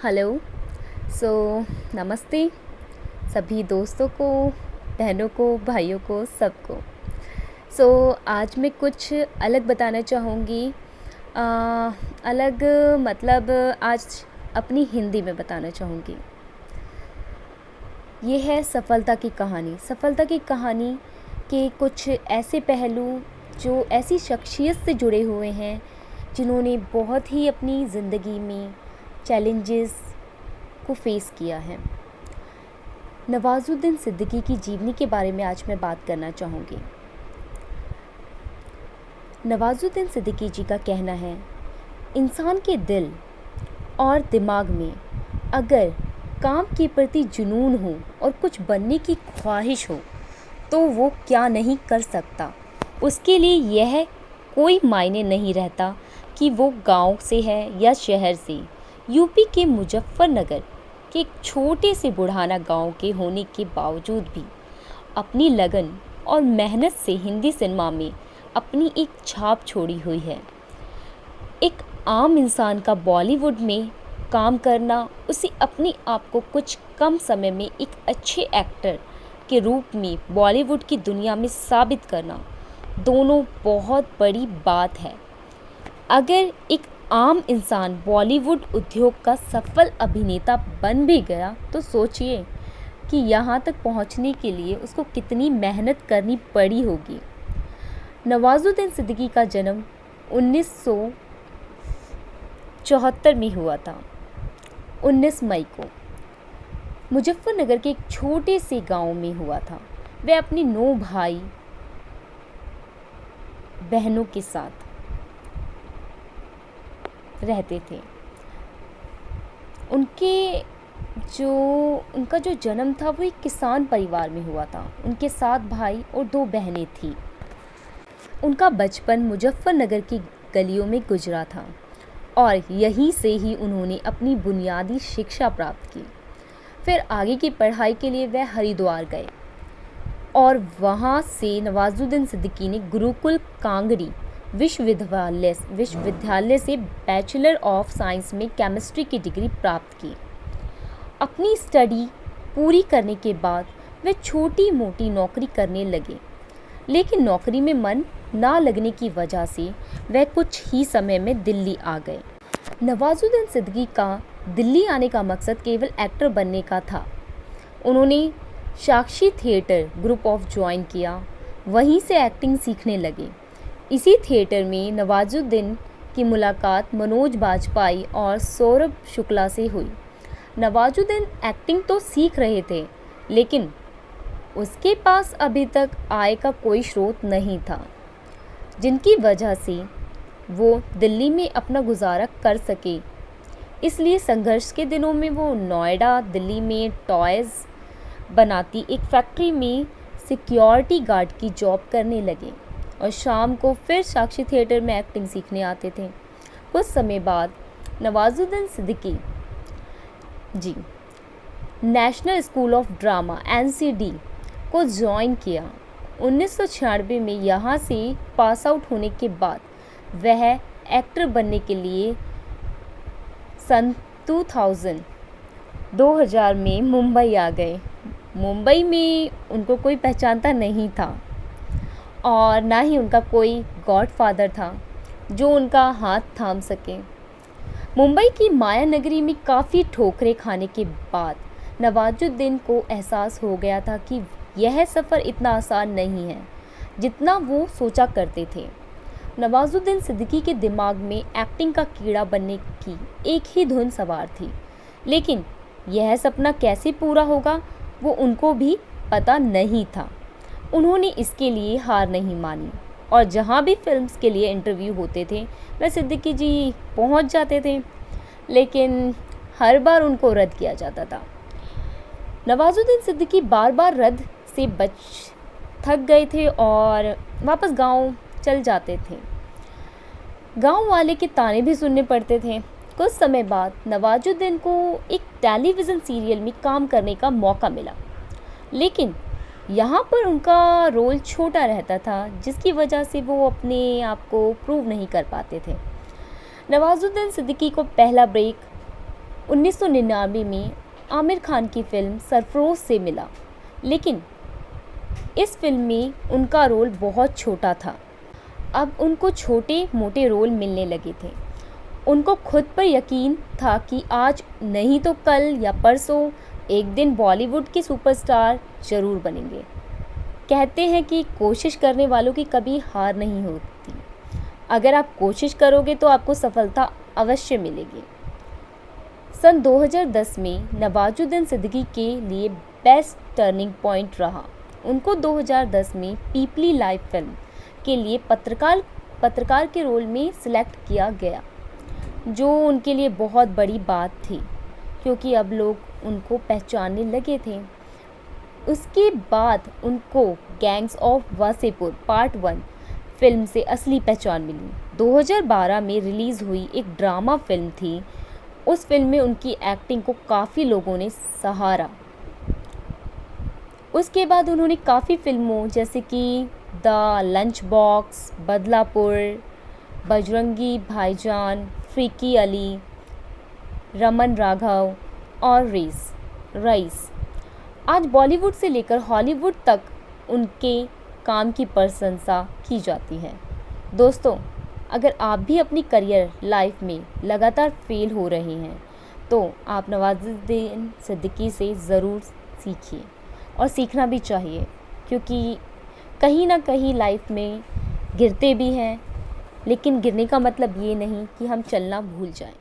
Hello. सो नमस्ते सभी दोस्तों को, बहनों को, भाइयों को, सबको। आज मैं कुछ अलग बताना चाहूँगी। अ, अलग मतलब आज अपनी हिंदी में बताना चाहूँगी। ये है सफलता की कहानी। सफलता की कहानी के कुछ ऐसे पहलू जो ऐसी शख्सियत से जुड़े हुए हैं जिन्होंने बहुत ही अपनी ज़िंदगी में चैलेंजेस को फेस किया है। नवाजुद्दीन सिद्दीकी की जीवनी के बारे में आज मैं बात करना चाहूँगी। नवाजुद्दीन सिद्दीकी जी का कहना है, इंसान के दिल और दिमाग में अगर काम के प्रति जुनून हो और कुछ बनने की ख्वाहिश हो तो वो क्या नहीं कर सकता। उसके लिए यह कोई मायने नहीं रहता कि वो गांव से है या शहर से। यूपी के मुजफ्फरनगर के एक छोटे से बुढ़ाना गांव के होने के बावजूद भी अपनी लगन और मेहनत से हिंदी सिनेमा में अपनी एक छाप छोड़ी हुई है। एक आम इंसान का बॉलीवुड में काम करना, उसे अपने आप को कुछ कम समय में एक अच्छे एक्टर के रूप में बॉलीवुड की दुनिया में साबित करना, दोनों बहुत बड़ी बात है। अगर एक आम इंसान बॉलीवुड उद्योग का सफल अभिनेता बन भी गया तो सोचिए कि यहाँ तक पहुँचने के लिए उसको कितनी मेहनत करनी पड़ी होगी। नवाजुद्दीन सिद्दीकी का जन्म 1974 में हुआ था, 19 मई को मुजफ्फरनगर के एक छोटे से गांव में हुआ था। वह अपने 9 भाई बहनों के साथ रहते थे। उनका जो जन्म था वो एक किसान परिवार में हुआ था। उनके 7 भाई और 2 बहनें थीं। उनका बचपन मुजफ्फरनगर की गलियों में गुजरा था और यहीं से ही उन्होंने अपनी बुनियादी शिक्षा प्राप्त की। फिर आगे की पढ़ाई के लिए वह हरिद्वार गए और वहाँ से नवाजुद्दीन सिद्दीकी ने गुरुकुल कांगड़ी विश्वविद्यालय से बैचलर ऑफ साइंस में केमिस्ट्री की डिग्री प्राप्त की। अपनी स्टडी पूरी करने के बाद वे छोटी मोटी नौकरी करने लगे, लेकिन नौकरी में मन ना लगने की वजह से वह कुछ ही समय में दिल्ली आ गए। नवाजुद्दीन सिद्दीकी का दिल्ली आने का मकसद केवल एक्टर बनने का था। उन्होंने साक्षी थिएटर ग्रुप ऑफ ज्वाइन किया, वहीं से एक्टिंग सीखने लगे। इसी थिएटर में नवाजुद्दीन की मुलाकात मनोज बाजपेयी और सौरभ शुक्ला से हुई। नवाजुद्दीन एक्टिंग तो सीख रहे थे, लेकिन उसके पास अभी तक आय का कोई स्रोत नहीं था, जिनकी वजह से वो दिल्ली में अपना गुजारा कर सके। इसलिए संघर्ष के दिनों में वो नोएडा, दिल्ली में टॉयज़ बनाती एक फैक्ट्री में सिक्योरिटी गार्ड की जॉब करने लगे और शाम को फिर साक्षी थिएटर में एक्टिंग सीखने आते थे। कुछ समय बाद Nawazuddin Siddiqui ji national school of drama NCD को ज्वाइन किया। 1996 में यहाँ से पास आउट होने के बाद वह एक्टर बनने के लिए सन 2000 में मुंबई आ गए। मुंबई में उनको कोई पहचानता नहीं था और ना ही उनका कोई गॉडफादर था जो उनका हाथ थाम सके। मुंबई की माया नगरी में काफ़ी ठोकरें खाने के बाद नवाजुद्दीन को एहसास हो गया था कि यह सफ़र इतना आसान नहीं है जितना वो सोचा करते थे। नवाजुद्दीन सिद्दीकी के दिमाग में एक्टिंग का कीड़ा बनने की एक ही धुन सवार थी, लेकिन यह सपना कैसे पूरा होगा वो उनको भी पता नहीं था। उन्होंने इसके लिए हार नहीं मानी और जहाँ भी फिल्म्स के लिए इंटरव्यू होते थे वह सिद्दीकी जी पहुँच जाते थे, लेकिन हर बार उनको रद्द किया जाता था। नवाजुद्दीन सिद्दीकी बार बार रद्द से थक गए थे और वापस गांव चल जाते थे। गांव वाले के ताने भी सुनने पड़ते थे। कुछ समय बाद नवाजुद्दीन को एक टेलीविज़न सीरियल में काम करने का मौका मिला, लेकिन यहाँ पर उनका रोल छोटा रहता था, जिसकी वजह से वो अपने आप को प्रूव नहीं कर पाते थे। नवाजुद्दीन सिद्दीकी को पहला ब्रेक 1999 में आमिर खान की फिल्म सरफरोश से मिला, लेकिन इस फिल्म में उनका रोल बहुत छोटा था। अब उनको छोटे मोटे रोल मिलने लगे थे। उनको खुद पर यकीन था कि आज नहीं तो कल या परसों एक दिन बॉलीवुड के सुपरस्टार ज़रूर बनेंगे। कहते हैं कि कोशिश करने वालों की कभी हार नहीं होती। अगर आप कोशिश करोगे तो आपको सफलता अवश्य मिलेगी। सन 2010 में नवाजुद्दीन सिद्दीकी के लिए बेस्ट टर्निंग पॉइंट रहा। उनको 2010 में पीपली लाइव फिल्म के लिए पत्रकार के रोल में सिलेक्ट किया गया, जो उनके लिए बहुत बड़ी बात थी क्योंकि अब लोग उनको पहचानने लगे थे। उसके बाद उनको gangs of Wasseypur part 1 film से असली पहचान मिली। 2012 में रिलीज़ हुई एक ड्रामा फिल्म थी। उस फिल्म में उनकी एक्टिंग को काफ़ी लोगों ने सहारा। उसके बाद उन्होंने काफ़ी फिल्मों जैसे कि the lunch box, Badlapur, Bajrangi भाईजान, फ्रीकी अली, रमन राघव और रईस आज बॉलीवुड से लेकर हॉलीवुड तक उनके काम की प्रशंसा की जाती है। दोस्तों, अगर आप भी अपनी करियर लाइफ में लगातार फेल हो रहे हैं तो आप नवाजुद्दीन सिद्दीकी से ज़रूर सीखिए, और सीखना भी चाहिए, क्योंकि कहीं ना कहीं लाइफ में गिरते भी हैं, लेकिन गिरने का मतलब ये नहीं कि हम चलना भूल जाएं।